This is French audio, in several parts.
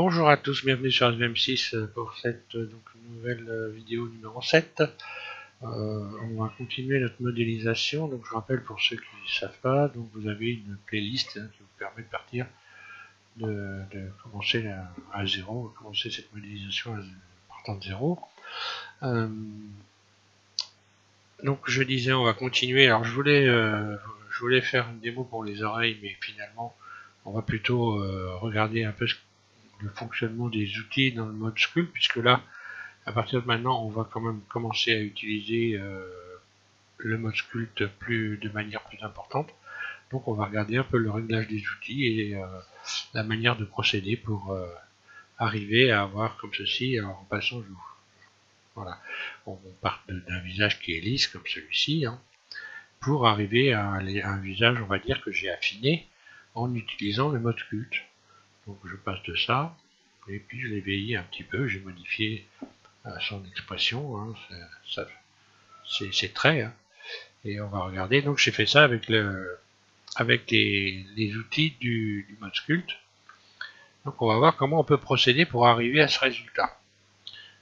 Bonjour à tous, bienvenue sur SVM6 pour cette nouvelle vidéo numéro 7. On va continuer notre modélisation. Donc je rappelle pour ceux qui ne savent pas, donc vous avez une playlist qui vous permet de partir de commencer à zéro, commencer cette modélisation partant de zéro. Donc je disais on va continuer. Alors je voulais faire une démo pour les oreilles, mais finalement on va plutôt regarder un peu le fonctionnement des outils dans le mode sculpt, puisque là, à partir de maintenant, on va quand même commencer à utiliser le mode sculpt de manière plus importante. Donc on va regarder un peu le réglage des outils et la manière de procéder pour arriver à avoir comme ceci. Alors en passant, voilà, on part d'un visage qui est lisse comme celui-ci, hein, pour arriver à un visage, on va dire, que j'ai affiné en utilisant le mode sculpt. Donc je passe de ça, et puis je l'ai vieilli un petit peu, j'ai modifié son expression, hein, c'est très, hein, et on va regarder. Donc j'ai fait ça avec les outils du mode sculpt. Donc on va voir comment on peut procéder pour arriver à ce résultat.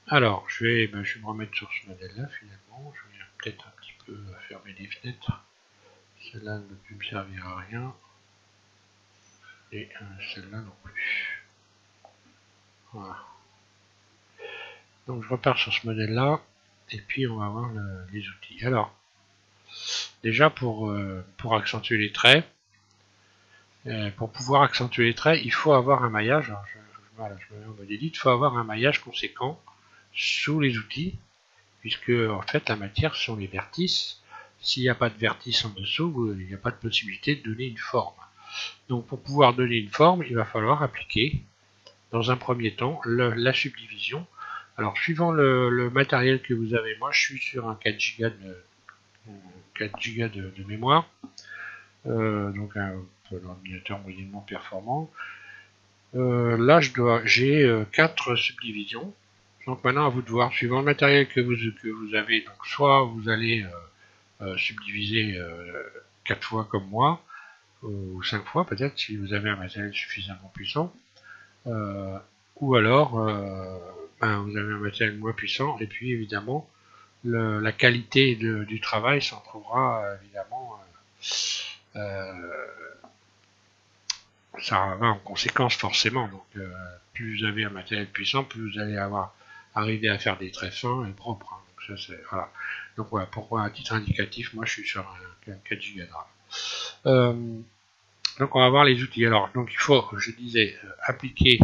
Alors je vais me remettre sur ce modèle là finalement. Je vais peut-être un petit peu fermer les fenêtres. Celle-là ne peut plus me servir à rien, et celle-là non plus. Voilà. Donc je repars sur ce modèle là, et puis on va voir les outils. Alors déjà pour accentuer les traits, pour pouvoir accentuer les traits, il faut avoir un maillage. Alors je me mets en mode edit, il faut avoir un maillage conséquent sous les outils, puisque en fait la matière sont les vertices. S'il n'y a pas de vertices en dessous, il n'y a pas de possibilité de donner une forme. Donc pour pouvoir donner une forme, il va falloir appliquer dans un premier temps la subdivision. Alors suivant le matériel que vous avez, moi je suis sur un 4 Go de mémoire, donc un ordinateur moyennement performant. Là j'ai 4 subdivisions. Donc maintenant à vous de voir, suivant le matériel que vous avez, donc soit vous allez subdiviser 4 fois comme moi, ou 5 fois peut-être si vous avez un matériel suffisamment puissant, ou alors vous avez un matériel moins puissant, et puis évidemment la qualité du travail s'en trouvera évidemment, ça va en conséquence forcément. Donc plus vous avez un matériel puissant, plus vous allez arriver à faire des traits fins et propres, hein. Donc ça c'est voilà. Donc voilà, pourquoi à titre indicatif, moi je suis sur un 4 Go de RAM. Donc on va voir les outils. Alors donc il faut, je disais, appliquer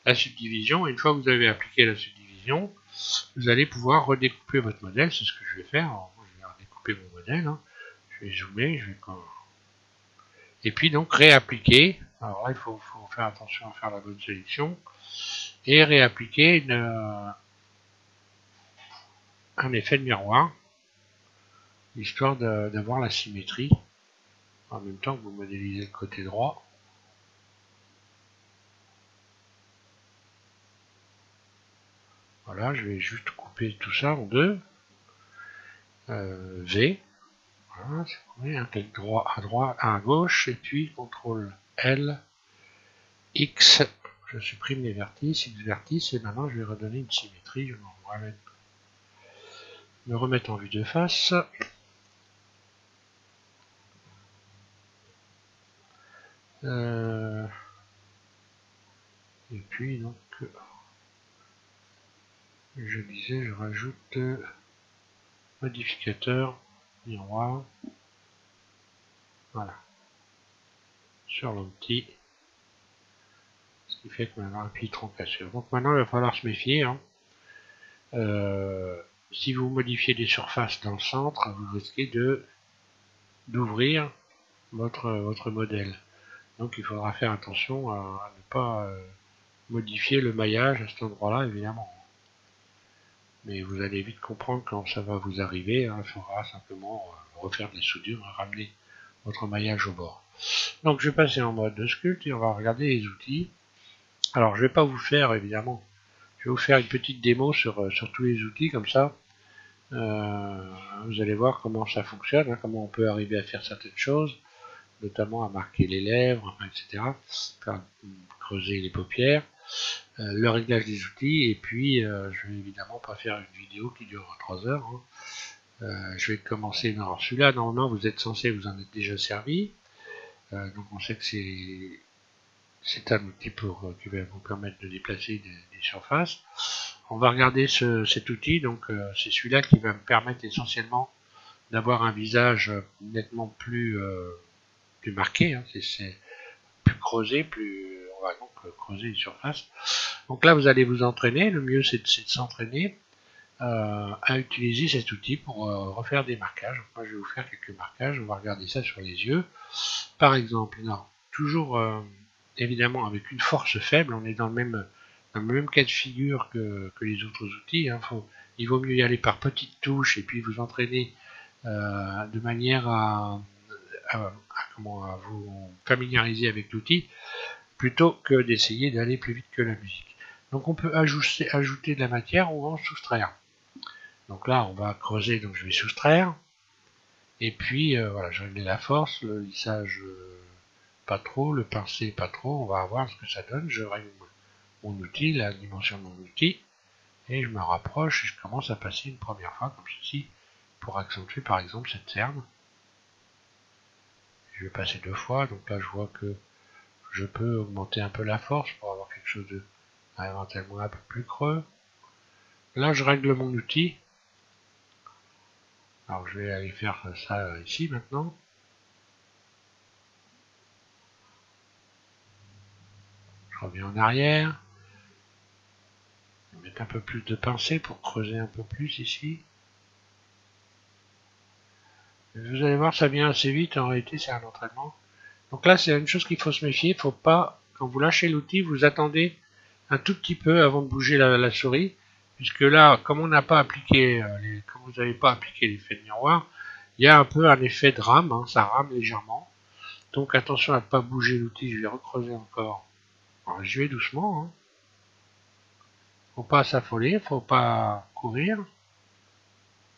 la subdivision. Et une fois que vous avez appliqué la subdivision, vous allez pouvoir redécouper votre modèle. C'est ce que je vais faire. Alors, je vais redécouper mon modèle, hein. Je vais zoomer, et puis donc réappliquer. Alors là il faut faire attention à faire la bonne sélection et réappliquer un effet de miroir, histoire d'avoir la symétrie en même temps que vous modélisez le côté droit. Voilà, je vais juste couper tout ça en deux. V. Voilà, c'est un clic droit, à gauche, et puis CTRL L, X. Je supprime les vertices, X vertices, et maintenant je vais redonner une symétrie. Je vais me remettre en vue de face. Et puis donc je disais, je rajoute modificateur miroir, voilà, sur l'outil, ce qui fait que maintenant un pitron cassé. Donc maintenant il va falloir se méfier, hein. Si vous modifiez des surfaces dans le centre, vous risquez d'ouvrir votre modèle. Donc il faudra faire attention à ne pas modifier le maillage à cet endroit-là, évidemment. Mais vous allez vite comprendre quand ça va vous arriver, hein. Il faudra simplement refaire des soudures, ramener votre maillage au bord. Donc je vais passer en mode de sculpt et on va regarder les outils. Alors je vais pas vous faire, évidemment, je vais vous faire une petite démo sur tous les outils, comme ça vous allez voir comment ça fonctionne, hein, comment on peut arriver à faire certaines choses, notamment à marquer les lèvres, etc., faire creuser les paupières. le réglage des outils, et puis je vais évidemment pas faire une vidéo qui dure 3 heures. Je vais commencer. Alors celui-là, normalement, vous êtes censé vous en être déjà servi. Donc on sait que c'est un outil qui va vous permettre de déplacer des surfaces. On va regarder cet outil. Donc c'est celui-là qui va me permettre essentiellement d'avoir un visage nettement plus marqué. Hein. C'est plus creusé, on va donc creuser une surface. Donc là, vous allez vous entraîner. Le mieux, c'est de s'entraîner à utiliser cet outil pour refaire des marquages. Moi, je vais vous faire quelques marquages. On va regarder ça sur les yeux. Par exemple, non, toujours évidemment avec une force faible. On est dans le même cas de figure que les autres outils. Hein. Il vaut mieux y aller par petites touches et puis vous entraîner de manière à vous familiariser avec l'outil plutôt que d'essayer d'aller plus vite que la musique. Donc on peut ajouter de la matière ou en soustraire. Donc là on va creuser, donc je vais soustraire. Et puis voilà, je règle la force, le lissage pas trop, le pincé pas trop, on va voir ce que ça donne. Je règle mon outil, la dimension de mon outil, et je me rapproche et je commence à passer une première fois comme ceci pour accentuer par exemple cette cerne. Je vais passer 2 fois, donc là je vois que je peux augmenter un peu la force pour avoir quelque chose de éventuellement un peu plus creux. Là je règle mon outil. Alors je vais aller faire ça ici maintenant. Je reviens en arrière. Je vais mettre un peu plus de pincée pour creuser un peu plus ici. Vous allez voir, ça vient assez vite. En réalité, c'est un entraînement. Donc là, c'est une chose qu'il faut se méfier. Il ne faut pas, quand vous lâchez l'outil, vous attendez un tout petit peu avant de bouger la souris. Puisque là, comme on n'a pas appliqué, comme vous n'avez pas appliqué l'effet de miroir, il y a un peu un effet de rame. Hein, ça rame légèrement. Donc attention à ne pas bouger l'outil. Je vais recreuser encore. Alors, je vais doucement. Hein. Faut pas s'affoler, faut pas courir.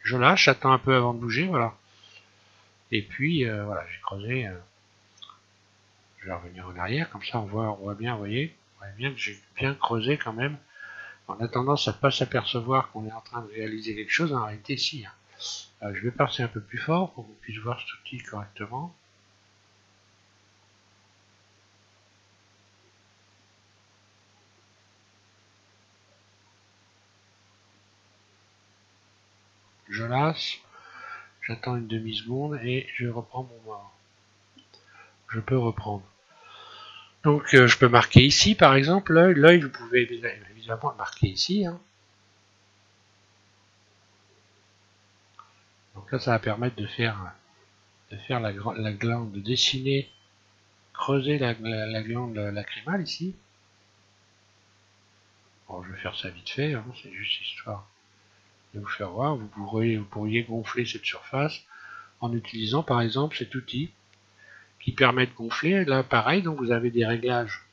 Je lâche, j'attends un peu avant de bouger, voilà. Et puis voilà, j'ai creusé. Je vais revenir en arrière, comme ça on voit bien, vous voyez, on voit bien que j'ai bien creusé quand même. On a tendance à pas s'apercevoir qu'on est en train de réaliser quelque chose, en réalité si. Hein. Je vais passer un peu plus fort pour qu'on puisse voir cet outil correctement. Je lâche, j'attends une demi-seconde et je reprends mon mort. Je peux reprendre. Donc je peux marquer ici par exemple, l'œil vous pouvez évidemment le marquer ici. Hein. Donc là ça va permettre de faire la glande, de dessiner, creuser la glande lacrymale ici. Bon, je vais faire ça vite fait, hein, c'est juste histoire de vous faire voir. Vous pourriez gonfler cette surface en utilisant par exemple cet outil qui permet de gonfler. Là pareil, donc vous avez des réglages.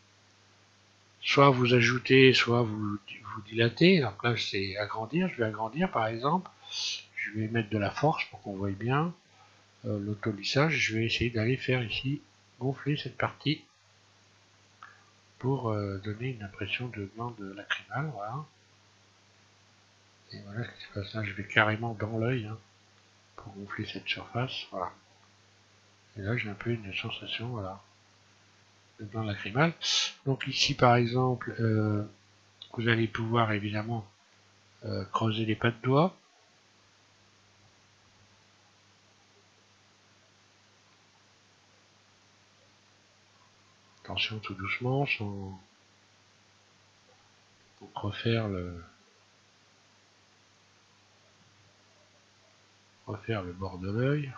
Soit vous ajoutez, soit vous dilatez. Donc là c'est agrandir, je vais agrandir par exemple. Je vais mettre de la force pour qu'on voie bien l'autolissage. Je vais essayer d'aller faire ici gonfler cette partie pour donner une impression de glande lacrymale, voilà. Et voilà ce qui se passe là, je vais carrément dans l'œil hein, pour gonfler cette surface, voilà. Et là j'ai un peu une sensation, voilà, de glande lacrymale. Donc ici par exemple, vous allez pouvoir évidemment creuser les pas de doigts. Attention tout doucement, sans pour refaire le bord de l'œil.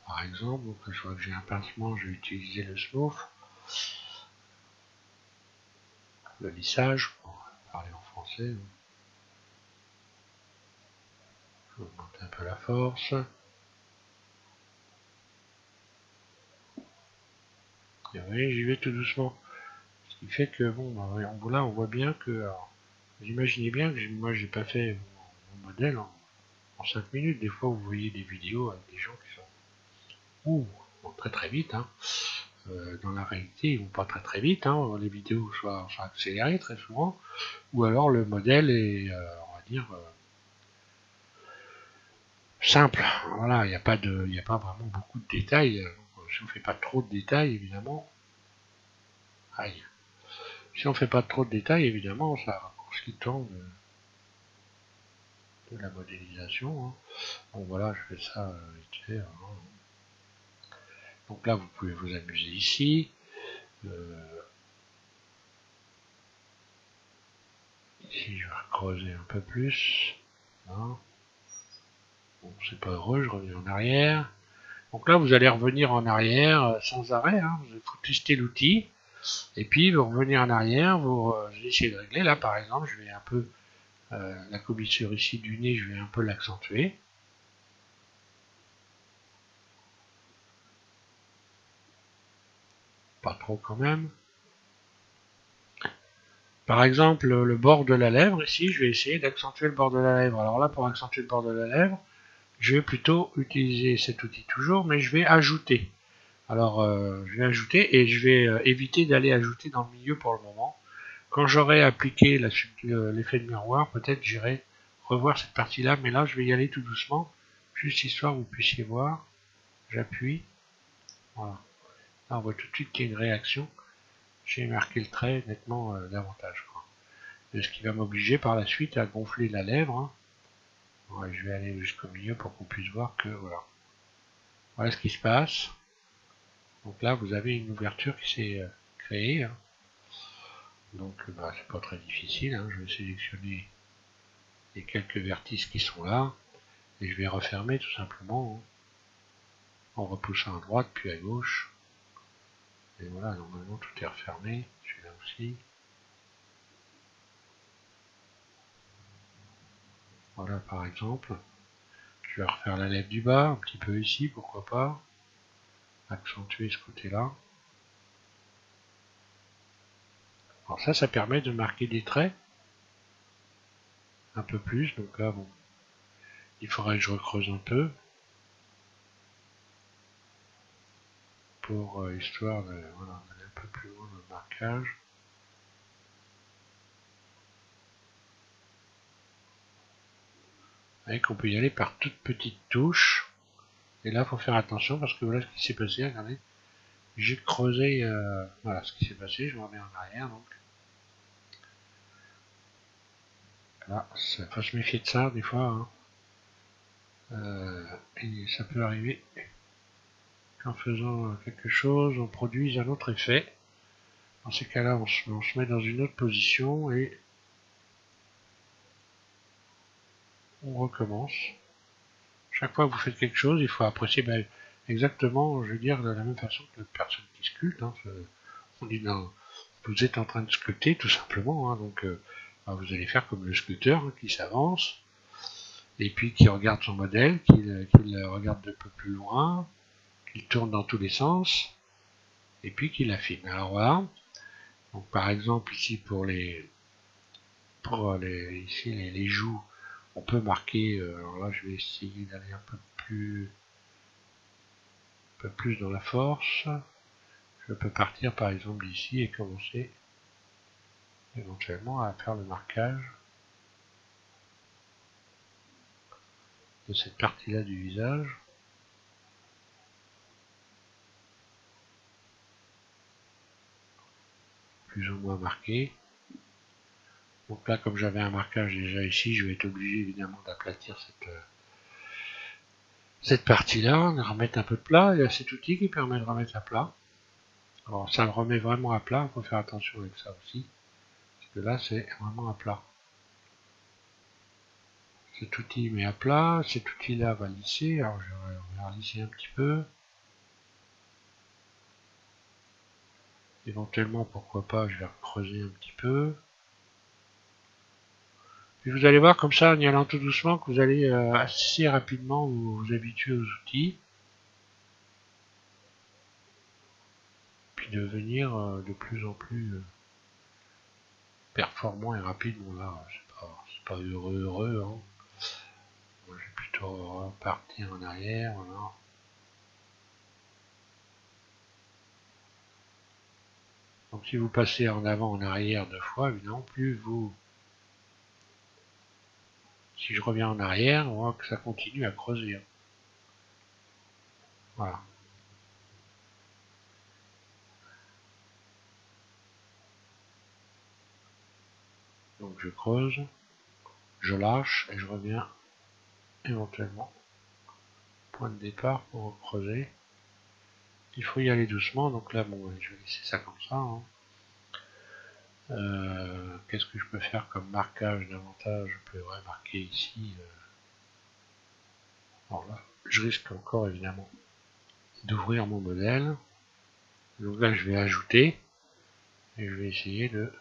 Par exemple, donc je vois que j'ai un pincement, je vais utiliser le smooth, le lissage, pour parler en français. Je vais augmenter un peu la force. Et vous voyez, j'y vais tout doucement. Ce qui fait que, bon, là, on voit bien que, alors, vous imaginez bien que moi, j'ai pas fait mon modèle en en 5 minutes. Des fois, vous voyez des vidéos avec des gens qui vont très très vite. Hein. Dans la réalité, ils vont pas très très vite. Hein. Les vidéos sont accélérées très souvent. Ou alors le modèle est, on va dire, simple. Voilà, il n'y a pas vraiment beaucoup de détails. Si on fait pas trop de détails, évidemment. Aïe. Si on fait pas trop de détails, évidemment, ça raccourcit le temps de la modélisation. Hein. Bon voilà, je fais ça vite fait. Hein. Donc là, vous pouvez vous amuser ici. Ici, je vais creuser un peu plus. Hein. Bon, c'est pas heureux, je reviens en arrière. Donc là, vous allez revenir en arrière sans arrêt. Hein. Vous faut tester l'outil. Et puis, vous revenez en arrière, vous essayez de régler. Là, par exemple, je vais un peu, la commissure ici du nez, je vais un peu l'accentuer. Pas trop quand même. Par exemple, le bord de la lèvre, ici, je vais essayer d'accentuer le bord de la lèvre. Alors là, pour accentuer le bord de la lèvre, je vais plutôt utiliser cet outil toujours, mais je vais ajouter. Alors, je vais ajouter et je vais éviter d'aller ajouter dans le milieu pour le moment. Quand j'aurai appliqué l'effet de miroir, peut-être j'irai revoir cette partie-là, mais là, je vais y aller tout doucement, juste histoire que vous puissiez voir. J'appuie. Voilà. Là, on voit tout de suite qu'il y a une réaction. J'ai marqué le trait nettement davantage. Quoi. Et ce qui va m'obliger par la suite à gonfler la lèvre. Hein. Ouais, je vais aller jusqu'au milieu pour qu'on puisse voir que voilà. Voilà ce qui se passe. Donc là, vous avez une ouverture qui s'est créée. Hein. Donc, bah, c'est pas très difficile. Hein. Je vais sélectionner les quelques vertices qui sont là. Et je vais refermer tout simplement. Hein, en repoussant à droite puis à gauche. Et voilà, normalement tout est refermé. Celui-là aussi. Voilà, par exemple. Je vais refaire la lèvre du bas, un petit peu ici, pourquoi pas. Accentuer ce côté-là. Alors ça permet de marquer des traits. Un peu plus, donc là, bon. Il faudrait que je recreuse un peu. Pour histoire de, voilà, d'aller un peu plus loin dans le marquage. Vous voyez qu'on peut y aller par toutes petites touches. Et là, il faut faire attention parce que voilà ce qui s'est passé, regardez. J'ai creusé, voilà ce qui s'est passé, je me remets en arrière donc. Là, il faut se méfier de ça des fois. Hein. Et ça peut arriver qu'en faisant quelque chose, on produise un autre effet. Dans ces cas-là, on se met dans une autre position et on recommence. Chaque fois que vous faites quelque chose, il faut apprécier exactement, je veux dire, de la même façon que la personne qui sculpte. Hein, on dit non, vous êtes en train de sculpter tout simplement, hein, donc vous allez faire comme le sculpteur hein, qui s'avance et puis qui regarde son modèle, qu'il regarde de peu plus loin, qu'il tourne dans tous les sens et puis qu'il affine. Alors voilà. Donc par exemple ici pour les joues, on peut marquer. Alors là, je vais essayer d'aller un peu plus dans la force. Je peux partir par exemple ici et commencer éventuellement à faire le marquage de cette partie-là du visage. Plus ou moins marqué. Donc là, comme j'avais un marquage déjà ici, je vais être obligé évidemment d'aplatir cette partie-là, de remettre un peu de plat. Il y a cet outil qui permet de remettre à plat. Alors ça le remet vraiment à plat, il faut faire attention avec ça aussi. Parce que là, c'est vraiment à plat. Cet outil met à plat, cet outil-là va lisser. Alors je vais lisser un petit peu. Éventuellement, pourquoi pas, je vais creuser un petit peu. Puis vous allez voir comme ça, en y allant tout doucement, que vous allez assez rapidement vous habituer aux outils. Puis devenir de plus en plus performant et rapide. Bon là, c'est pas heureux. Hein. Moi, j'ai plutôt repartir en arrière, voilà. Donc si vous passez en avant, en arrière 2 fois, évidemment, plus vous... Si je reviens en arrière, on voit que ça continue à creuser. Voilà. Donc je creuse, je lâche et je reviens éventuellement au point de départ pour creuser. Il faut y aller doucement, donc là, bon, je vais laisser ça comme ça. Hein. Qu'est-ce que je peux faire comme marquage davantage? Je peux marquer ici. Alors là, je risque encore évidemment d'ouvrir mon modèle. Donc là, je vais ajouter et je vais essayer de...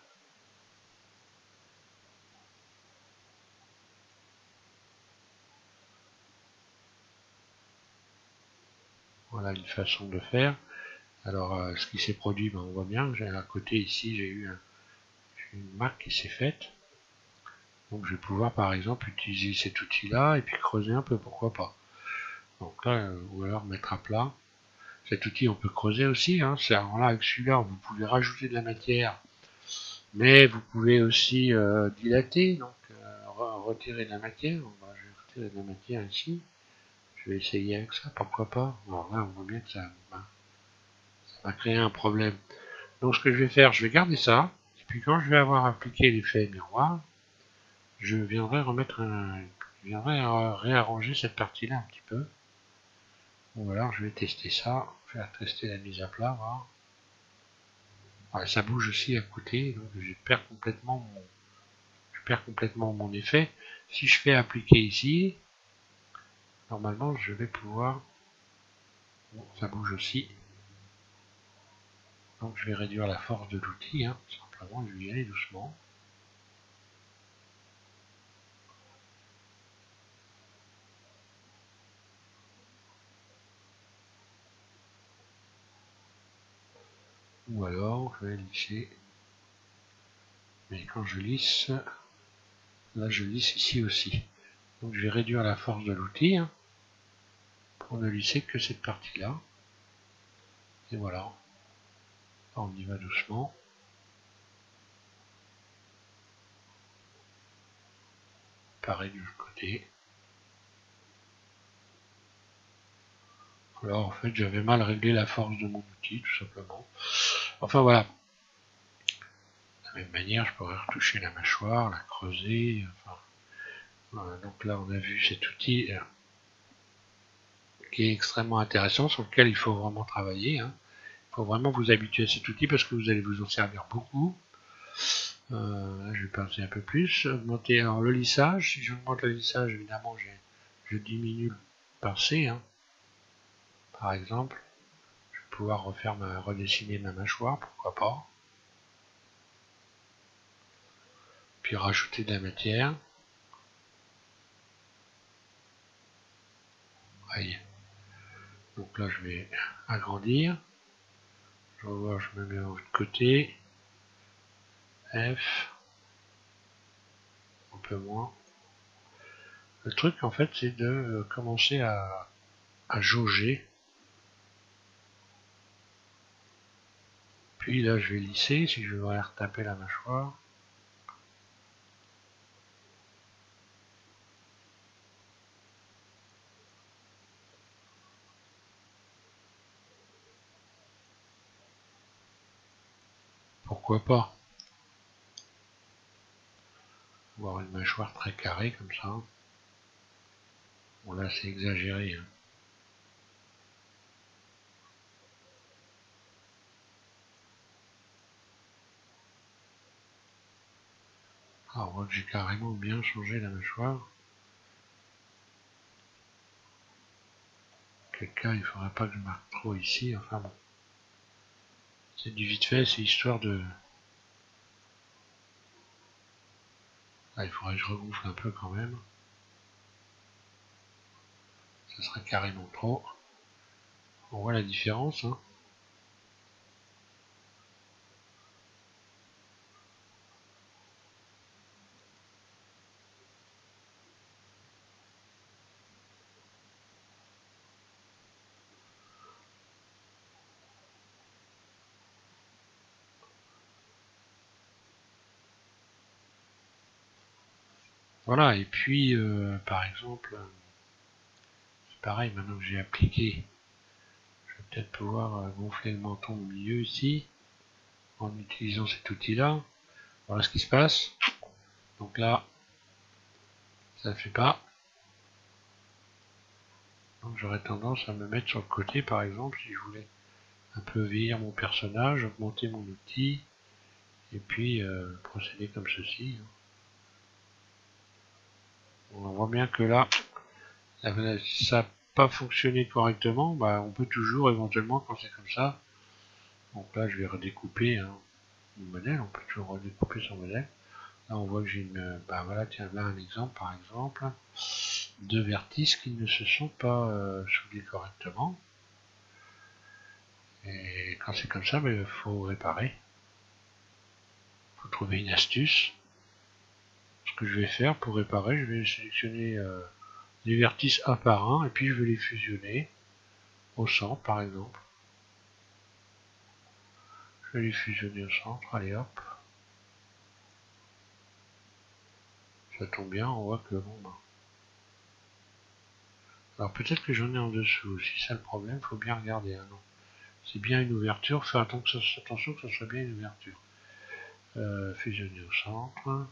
Voilà une façon de faire. Alors, ce qui s'est produit, ben, on voit bien que j'ai à côté ici, j'ai eu une marque qui s'est faite. Donc, je vais pouvoir par exemple utiliser cet outil-là et puis creuser un peu, pourquoi pas. Donc là, ou alors mettre à plat. Cet outil, on peut creuser aussi. Hein. Alors là, avec celui-là, vous pouvez rajouter de la matière, mais vous pouvez aussi dilater, donc retirer de la matière. Je vais retirer de la matière ici. Je vais essayer avec ça, pourquoi pas. Alors là, on voit bien que ça va créer un problème. Donc ce que je vais faire, je vais garder ça. Et puis quand je vais avoir appliqué l'effet miroir, je viendrai réarranger cette partie-là un petit peu. Ou alors je vais tester ça, faire tester la mise à plat, voir. Ouais, ça bouge aussi à côté, donc je perds complètement mon effet. Si je fais appliquer ici, normalement je vais pouvoir... Bon, ça bouge aussi. Donc je vais réduire la force de l'outil, hein, simplement je vais y aller doucement. Ou alors je vais lisser. Mais quand je lisse, là je lisse ici aussi. Donc je vais réduire la force de l'outil hein, pour ne lisser que cette partie-là. Et voilà. On y va doucement. Pareil de l'autre côté. Alors en fait j'avais mal réglé la force de mon outil tout simplement. Enfin voilà. De la même manière je pourrais retoucher la mâchoire, la creuser. Enfin, voilà. Donc là on a vu cet outil qui est extrêmement intéressant, sur lequel il faut vraiment travailler. Hein. Il faut vraiment vous habituer à cet outil parce que vous allez vous en servir beaucoup. Là, je vais passer un peu plus. Augmenter alors, le lissage. Si j'augmente le lissage, évidemment, je diminue le pincé. Hein. Par exemple, je vais pouvoir redessiner ma mâchoire, pourquoi pas. Puis rajouter de la matière. Aïe. Donc là, je vais agrandir. Je revois, je me mets de l'autre côté. F. Un peu moins. Le truc, en fait, c'est de commencer à jauger. Puis là, je vais lisser si je veux retaper la mâchoire. Pourquoi pas avoir une mâchoire très carrée comme ça. Bon là, c'est exagéré. Hein. Ah, on voit que j'ai carrément bien changé la mâchoire. Quel cas, il ne faudrait pas que je marque trop ici. Enfin bon. C'est du vite fait, c'est histoire de... Ah, il faudrait que je regonfle un peu quand même. Ça serait carrément trop. On voit la différence. Hein. Voilà, et puis par exemple, c'est pareil, maintenant que j'ai appliqué, je vais peut-être pouvoir gonfler le menton au milieu ici, en utilisant cet outil-là. Voilà ce qui se passe. Donc là, ça ne fait pas. Donc j'aurais tendance à me mettre sur le côté, par exemple, si je voulais un peu vieillir mon personnage, augmenter mon outil, et puis procéder comme ceci. On voit bien que là, ça n'a pas fonctionné correctement. Bah, on peut toujours éventuellement, quand c'est comme ça, donc là je vais redécouper mon modèle, on peut toujours redécouper son modèle. Là on voit que j'ai une, bah voilà, tiens là un exemple par exemple, deux vertices qui ne se sont pas soudés correctement. Et quand c'est comme ça, il faut réparer. Il faut trouver une astuce. Ce que je vais faire pour réparer, je vais sélectionner les vertices un par un et puis je vais les fusionner au centre par exemple. Je vais les fusionner au centre, allez hop. Ça tombe bien, on voit que bon ben. Alors peut-être que j'en ai en dessous, si c'est le problème, faut bien regarder. Hein, non. C'est bien une ouverture, fais attention que ce soit bien une ouverture. Fusionner au centre.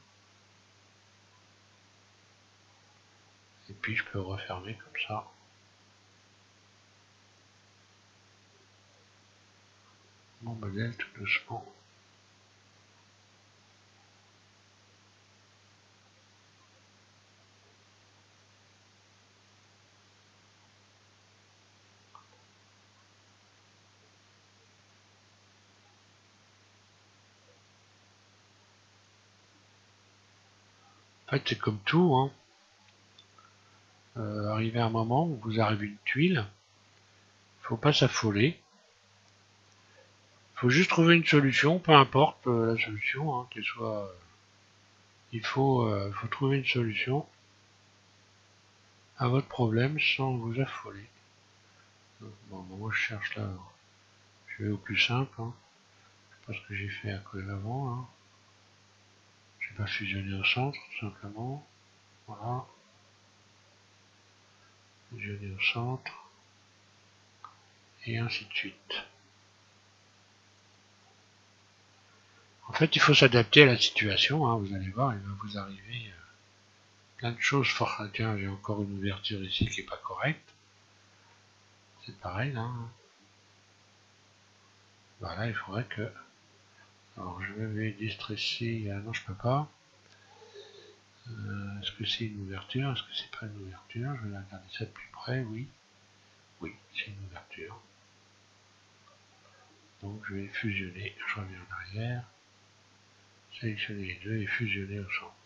Et puis je peux refermer comme ça. Mon modèle tout doucement. En fait c'est comme tout, hein. Arrivé à un moment où vous arrivez une tuile, faut pas s'affoler. Faut juste trouver une solution, peu importe la solution, hein, qu'elle soit. Faut trouver une solution à votre problème sans vous affoler. Donc, bon, moi je cherche là, je vais au plus simple, hein. Parce que j'ai fait à cause avant, hein. J'ai pas fusionné au centre, tout simplement. Voilà. Fusionner au centre. Et ainsi de suite. En fait, il faut s'adapter à la situation, hein. Vous allez voir, il va vous arriver plein de choses. Tiens, j'ai encore une ouverture ici qui est pas correcte. C'est pareil, là. Voilà, il faudrait que. Alors, je vais distresser. Ah non, je peux pas. Est-ce que c'est une ouverture? Est-ce que c'est pas une ouverture? Je vais regarder ça de plus près, oui. Oui, c'est une ouverture. Donc je vais fusionner, je reviens en arrière, sélectionner les deux et fusionner au centre.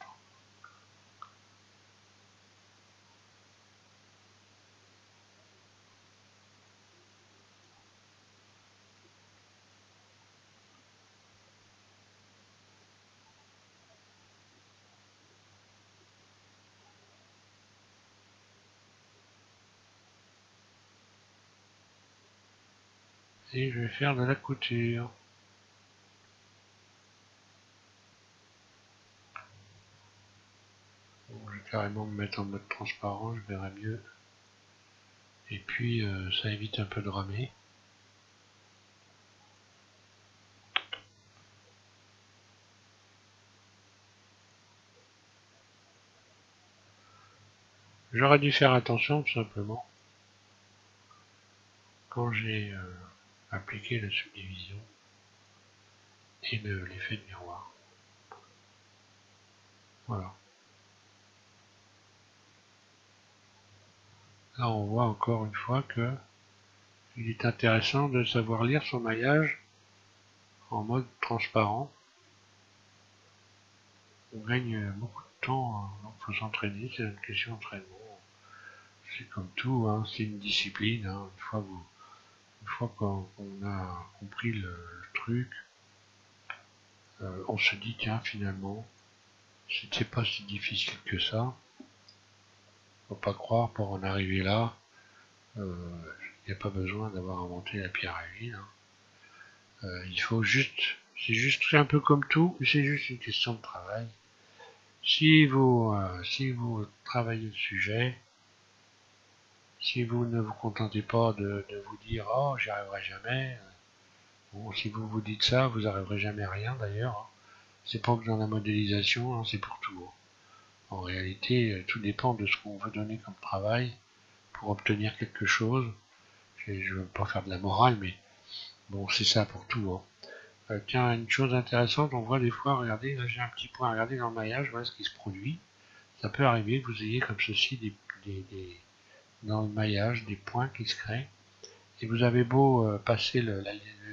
Et je vais faire de la couture. Bon, je vais carrément me mettre en mode transparent, je verrai mieux. Et puis ça évite un peu de ramer. J'aurais dû faire attention tout simplement quand j'ai appliqué la subdivision et l'effet de miroir. Voilà. Là on voit encore une fois que il est intéressant de savoir lire son maillage en mode transparent. On gagne beaucoup de temps, donc il faut s'entraîner, c'est une question d'entraînement. C'est comme tout, hein, c'est une discipline. Hein. Une fois qu'on a compris le truc, on se dit tiens finalement, c'était pas si difficile que ça. Faut pas croire pour en arriver là. Il n'y a pas besoin d'avoir inventé la pierre à huile. Hein. Il faut juste, c'est un peu comme tout, c'est juste une question de travail. Si vous travaillez le sujet, si vous ne vous contentez pas de vous dire oh j'y arriverai jamais, bon, si vous vous dites ça, vous n'arriverez jamais à rien d'ailleurs. Hein. C'est pas que dans la modélisation, hein, c'est pour tout. Hein. En réalité, tout dépend de ce qu'on veut donner comme travail pour obtenir quelque chose. Je ne veux pas faire de la morale, mais bon, c'est ça pour tout. Hein. Tiens, une chose intéressante, on voit des fois, regardez, là j'ai un petit point, regardez dans le maillage, voilà ce qui se produit. Ça peut arriver que vous ayez comme ceci dans le maillage des points qui se créent. Et vous avez beau passer le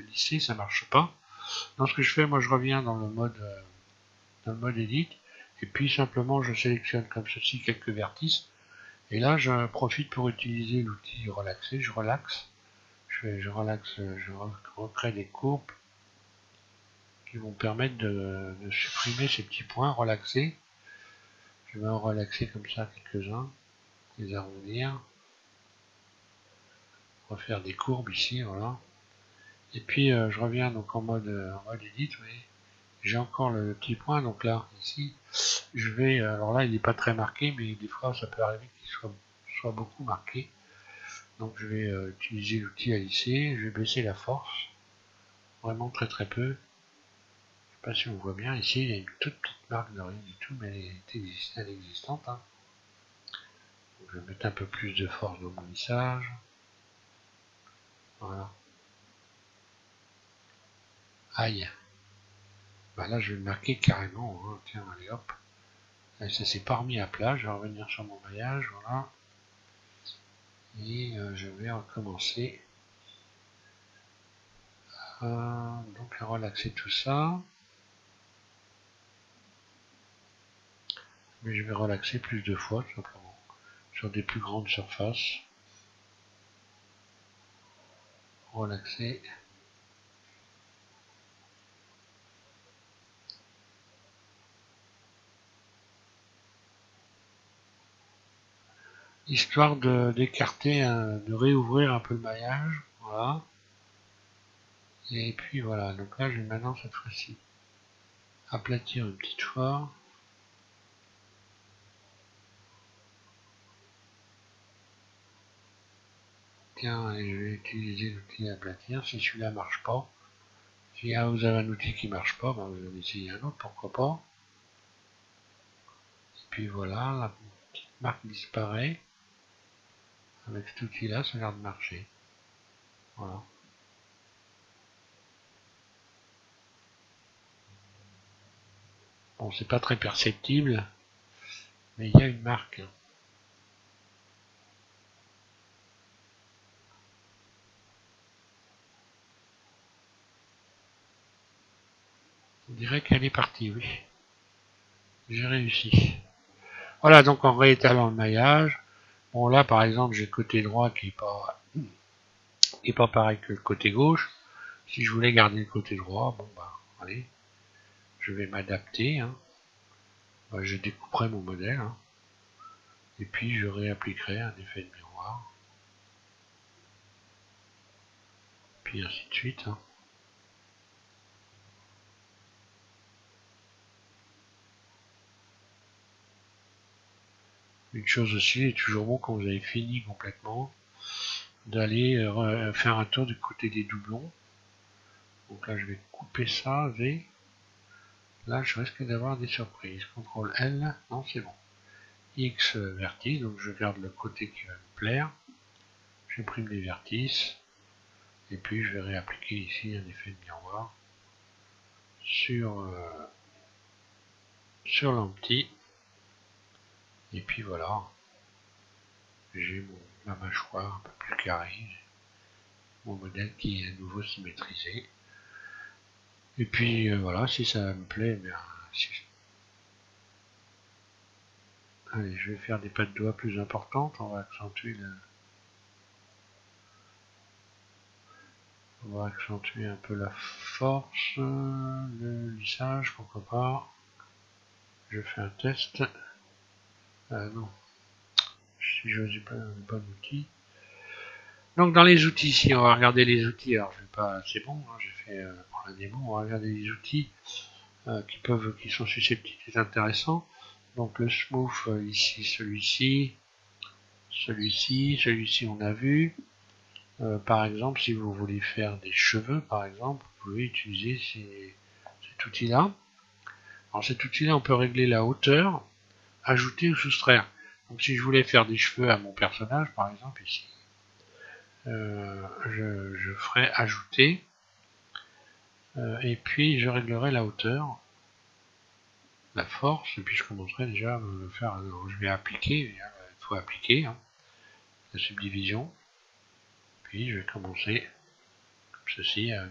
lycée, ça marche pas. Donc ce que je fais, moi je reviens dans le mode edit, et puis simplement je sélectionne comme ceci quelques vertices. Et là, je profite pour utiliser l'outil relaxer. Je relaxe. Je relaxe, je recrée des courbes qui vont permettre de supprimer ces petits points relaxés. Je vais en relaxer comme ça quelques-uns, les arrondir, refaire des courbes ici, voilà. Et puis je reviens donc en mode edit, vous voyez. J'ai encore le petit point, donc là, ici, je vais, alors là il n'est pas très marqué, mais des fois ça peut arriver qu'il soit beaucoup marqué. Donc je vais utiliser l'outil à lisser, je vais baisser la force, vraiment très très peu. Je sais pas si on voit bien, ici il y a une toute petite marque de rien du tout, mais elle est existante. Hein. Donc, je vais mettre un peu plus de force dans mon lissage. Voilà. Aïe. Bah là je vais le marquer carrément, hein. Tiens, allez hop. Là, ça s'est pas remis à plat, je vais revenir sur mon maillage, voilà. Et je vais recommencer. Donc à relaxer tout ça. Mais je vais relaxer plus de fois, tout simplement. Sur des plus grandes surfaces. Relaxer. Histoire d'écarter, de réouvrir un peu le maillage. Voilà. Et puis voilà, donc là je vais maintenant cette fois-ci aplatir une petite fois. Tiens, et je vais utiliser l'outil aplatir. Si celui-là marche pas, si vous avez un outil qui marche pas, ben vous en essayez un autre, pourquoi pas. Et puis voilà, la petite marque disparaît. Avec cet outil-là, ça a l'air de marcher. Voilà. Bon, c'est pas très perceptible, mais il y a une marque. On dirait qu'elle est partie, oui. J'ai réussi. Voilà, donc en réétalant le maillage, bon là par exemple j'ai le côté droit qui est pas pareil que le côté gauche. Si je voulais garder le côté droit, bon bah allez, je vais m'adapter. Hein. Bah, je découperai mon modèle. Hein. Et puis je réappliquerai un effet de miroir. Puis ainsi de suite. Hein. Une chose aussi, il est toujours bon quand vous avez fini complètement, d'aller faire un tour du côté des doublons. Donc là je vais couper ça, V. Là je risque d'avoir des surprises. CTRL L, non c'est bon. X vertice, donc je garde le côté qui va me plaire. J'imprime les vertices. Et puis je vais réappliquer ici un effet de miroir sur l'empty. Et puis voilà. J'ai ma mâchoire un peu plus carrée. Mon modèle qui est à nouveau symétrisé. Et puis voilà, si ça me plaît, bien, allez, je vais faire des pas de doigts plus importantes. On va accentuer un peu la force, le lissage, pourquoi pas. Je fais un test. Non, si je n'ai pas un bon outil. Donc dans les outils, si on va regarder les outils, alors je vais pas, c'est bon, hein, j'ai fait pour la démo, on va regarder les outils qui sont susceptibles d'être intéressants. Donc le smooth ici, celui-ci on a vu. Par exemple, si vous voulez faire des cheveux, par exemple, vous pouvez utiliser cet outil-là. Alors cet outil-là, on peut régler la hauteur, ajouter ou soustraire. Donc si je voulais faire des cheveux à mon personnage, par exemple ici, je ferai ajouter, et puis je réglerai la hauteur, la force, et puis je commencerai déjà à me faire. Alors, je vais appliquer, il faut appliquer la subdivision, puis je vais commencer comme ceci à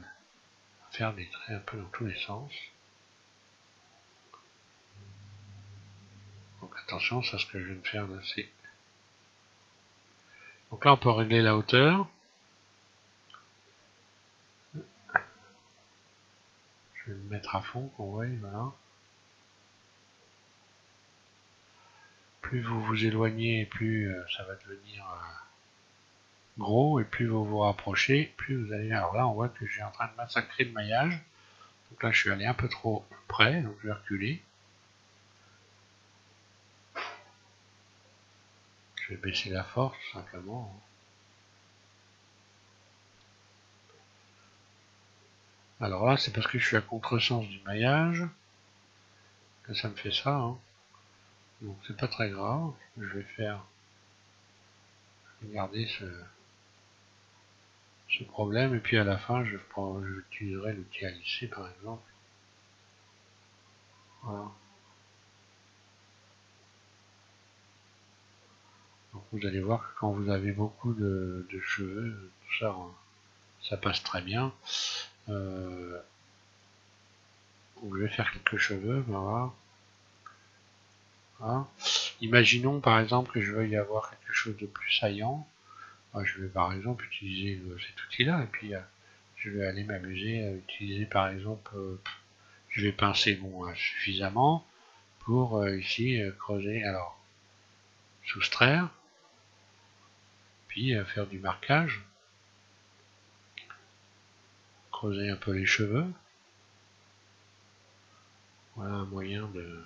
faire des traits un peu dans tous les sens. Donc attention, ça ce que je viens de faire là, c'est. Donc là on peut régler la hauteur. Je vais le mettre à fond qu'on voit, voilà. Plus vous vous éloignez, plus ça va devenir gros, et plus vous vous rapprochez, plus vous allez. Alors là on voit que je suis en train de massacrer le maillage. Donc là je suis allé un peu trop près, donc je vais reculer. Je vais baisser la force simplement. Alors là c'est parce que je suis à contresens du maillage que ça me fait ça. Donc c'est pas très grave. Je vais faire garder ce problème, et puis à la fin je utiliserai l'outil à lisser par exemple. Voilà. Donc vous allez voir que quand vous avez beaucoup de cheveux, tout ça, ça passe très bien. Donc je vais faire quelques cheveux, voilà. Voilà. Imaginons par exemple que je veuille avoir quelque chose de plus saillant. Je vais par exemple utiliser cet outil là, et puis je vais aller m'amuser à utiliser par exemple, je vais pincer suffisamment pour ici creuser, alors soustraire, puis faire du marquage, creuser un peu les cheveux. Voilà un moyen de.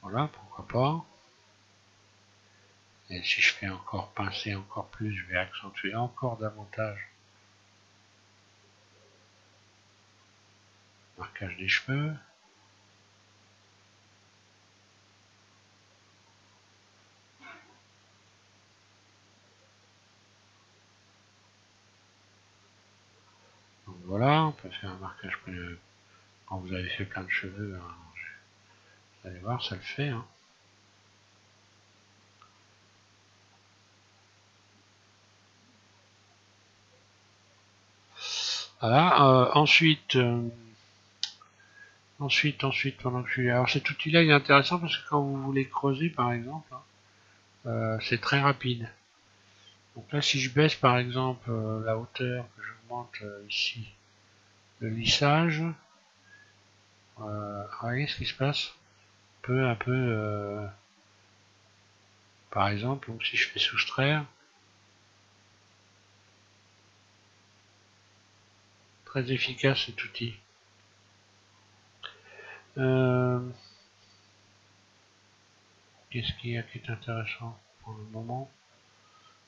Voilà, pourquoi pas. Et si je fais encore pincer encore plus, je vais accentuer encore davantage le marquage des cheveux. Donc voilà, on peut faire un marquage plus. Quand vous avez fait plein de cheveux, vous allez voir, ça le fait. Voilà, ensuite, pendant que je suis. Alors cet outil-là, il est intéressant parce que quand vous voulez creuser, par exemple, c'est très rapide. Donc là, si je baisse, par exemple, la hauteur, que j'augmente ici le lissage, voyez ce qui se passe. Peu à peu, par exemple, donc si je fais soustraire, très efficace cet outil. Qu'est-ce qu'il y a qui est intéressant pour le moment?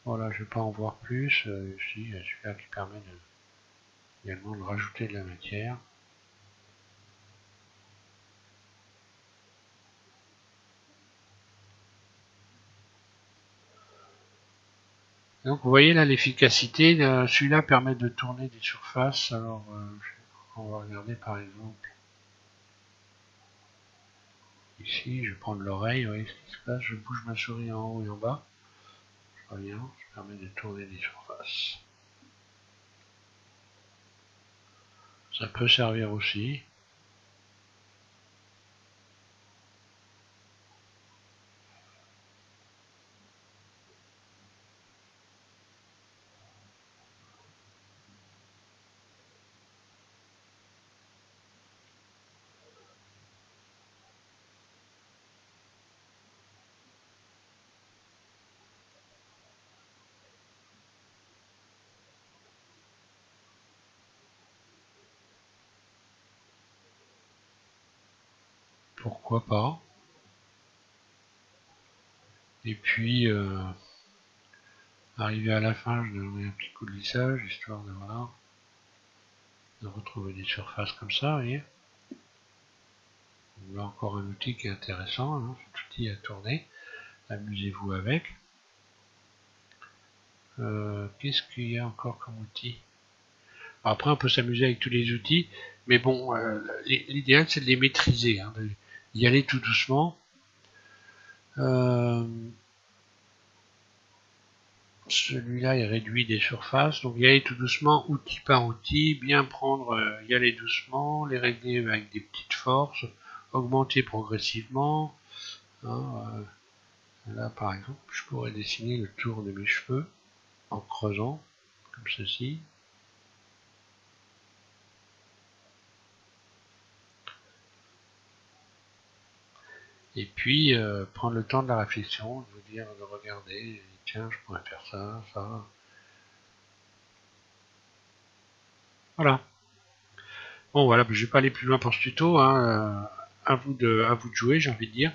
Voilà, je ne vais pas en voir plus. Ici, celui-là qui permet également de rajouter de la matière. Donc vous voyez là l'efficacité, celui-là permet de tourner des surfaces. Alors on va regarder par exemple ici, je vais prendre l'oreille, vous voyez ce qui se passe, je bouge ma souris en haut et en bas, je reviens, ça permet de tourner des surfaces. Ça peut servir aussi. pourquoi pas. Et puis, arrivé à la fin, je donnerai un petit coup de lissage, histoire de, voilà, de retrouver des surfaces comme ça, vous voyez. Là encore un outil qui est intéressant, hein, cet outil à tourner. Amusez-vous avec. Qu'est-ce qu'il y a encore comme outil? Après, on peut s'amuser avec tous les outils, mais bon, l'idéal c'est de les maîtriser, hein, d'y aller tout doucement. Celui-là il réduit des surfaces, donc y aller tout doucement, outil par outil, bien prendre, y aller doucement, les régler avec des petites forces, augmenter progressivement. Hein, là par exemple, je pourrais dessiner le tour de mes cheveux en creusant, comme ceci. Et puis prendre le temps de la réflexion, de vous dire, de regarder, tiens, je pourrais faire ça, ça. Voilà. Bon voilà, je vais pas aller plus loin pour ce tuto, hein, à vous de jouer, j'ai envie de dire.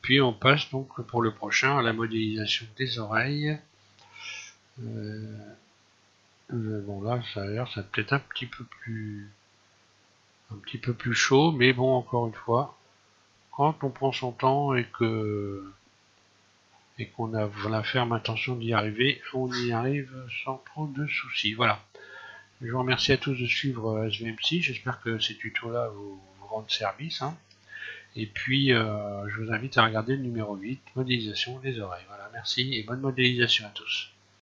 Puis on passe donc pour le prochain à la modélisation des oreilles. Bon là, ça a l'air, ça peut être un petit peu plus chaud, mais bon, encore une fois, quand on prend son temps et qu'on a la ferme intention d'y arriver, on y arrive sans trop de soucis. Voilà. Je vous remercie à tous de suivre SVMC. J'espère que ces tutos-là vous rendent service. Hein. Et puis, je vous invite à regarder le numéro 8, modélisation des oreilles. Voilà, merci et bonne modélisation à tous.